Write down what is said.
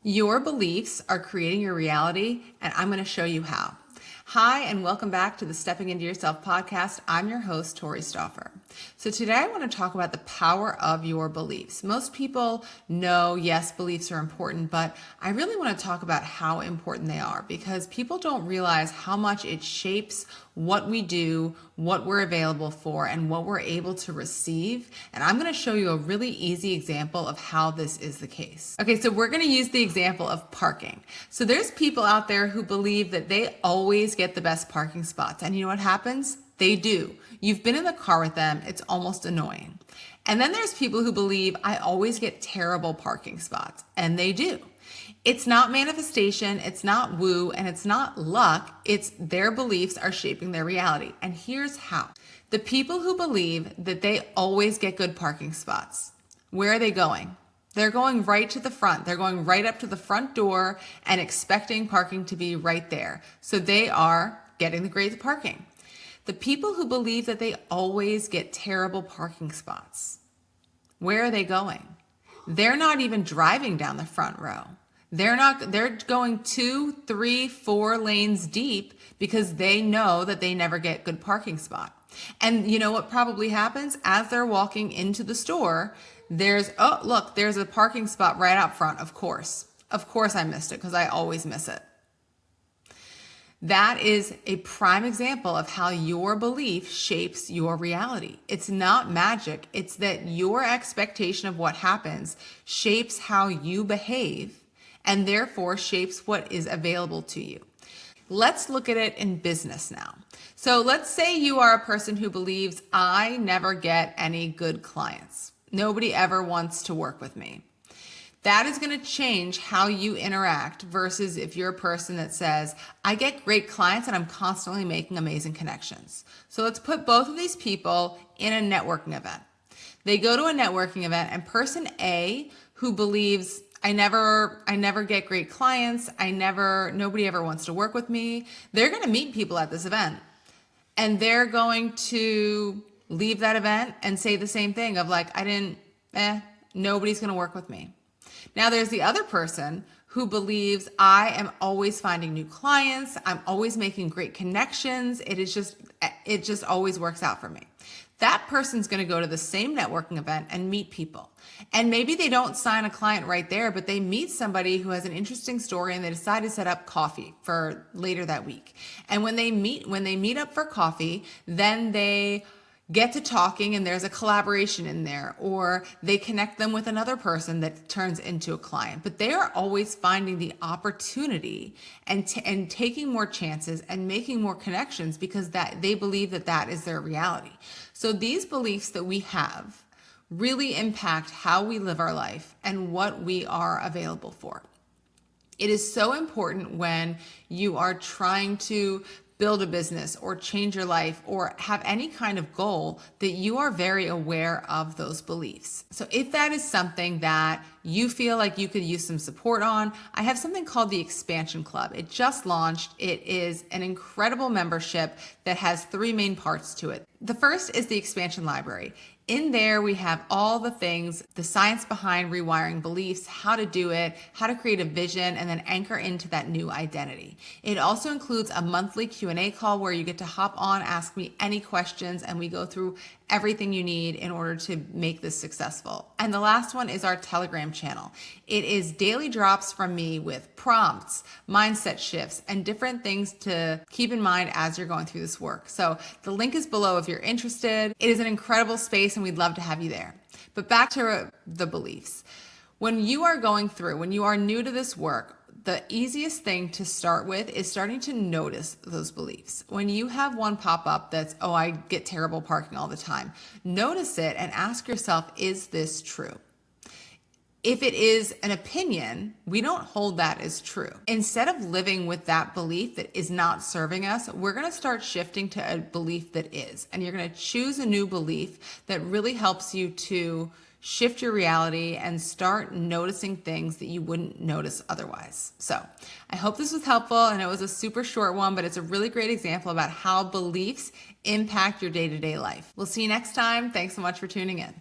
Your beliefs are creating your reality, and I'm going to show you how. Hi, and welcome back to the Stepping Into Yourself podcast. I'm your host, Tori Stauffer. So today I want to talk about the power of your beliefs. Most people know, yes, beliefs are important, but I really want to talk about how important they are because people don't realize how much it shapes what we do, what we're available for, and what we're able to receive. And I'm going to show you a really easy example of how this is the case. Okay, so we're going to use the example of parking. So there's people out there who believe that they always get the best parking spots. And you know what happens? They do. You've been in the car with them. It's almost annoying. And then there's people who believe I always get terrible parking spots. And they do. It's not manifestation, it's not woo, and it's not luck. It's their beliefs are shaping their reality. And here's how. The people who believe that they always get good parking spots, where are they going? They're going right to the front. They're going right up to the front door and expecting parking to be right there. So they are getting the great parking. The people who believe that they always get terrible parking spots, where are they going? They're not even driving down the front row. They're going 2, 3, 4 lanes deep because they know that they never get good parking spot. And you know what probably happens? As they're walking into the store, there's a parking spot right out front, of course. Of course I missed it because I always miss it. That is a prime example of how your belief shapes your reality. It's not magic. It's that your expectation of what happens shapes how you behave and therefore shapes what is available to you. Let's look at it in business now. So let's say you are a person who believes I never get any good clients. Nobody ever wants to work with me. That is going to change how you interact versus if you're a person that says, I get great clients and I'm constantly making amazing connections. So let's put both of these people in a networking event. They go to a networking event and person A who believes I never get great clients, nobody ever wants to work with me, they're going to meet people at this event. And they're going to leave that event and say the same thing of like, nobody's going to work with me. Now there's the other person who believes I am always finding new clients. I'm always making great connections. It just always works out for me. That person's going to go to the same networking event and meet people. And maybe they don't sign a client right there, but they meet somebody who has an interesting story and they decide to set up coffee for later that week. And when they meet up for coffee, then they get to talking and there's a collaboration in there, or they connect them with another person that turns into a client. But they are always finding the opportunity and taking more chances and making more connections because that they believe that is their reality. So these beliefs that we have really impact how we live our life and what we are available for. It is so important when you are trying to build a business or change your life or have any kind of goal that you are very aware of those beliefs. So if that is something that you feel like you could use some support on, I have something called the Expansion Club. It just launched. It is an incredible membership that has 3 main parts to it. The first is the Expansion Library. In there, we have all the things, the science behind rewiring beliefs, how to do it, how to create a vision, and then anchor into that new identity. It also includes a monthly Q&A call where you get to hop on, ask me any questions, and we go through everything you need in order to make this successful. And the last one is our Telegram channel. It is daily drops from me with prompts, mindset shifts, and different things to keep in mind as you're going through this work. So the link is below if you're interested. It is an incredible space and we'd love to have you there. But back to the beliefs. When you are new to this work, the easiest thing to start with is starting to notice those beliefs. When you have one pop up that's, oh, I get terrible parking all the time, notice it and ask yourself, is this true? If it is an opinion, we don't hold that as true. Instead of living with that belief that is not serving us, we're going to start shifting to a belief that is. And you're going to choose a new belief that really helps you to shift your reality and start noticing things that you wouldn't notice otherwise. So I hope this was helpful, and it was a super short one, but it's a really great example about how beliefs impact your day-to-day life. We'll see you next time. Thanks so much for tuning in.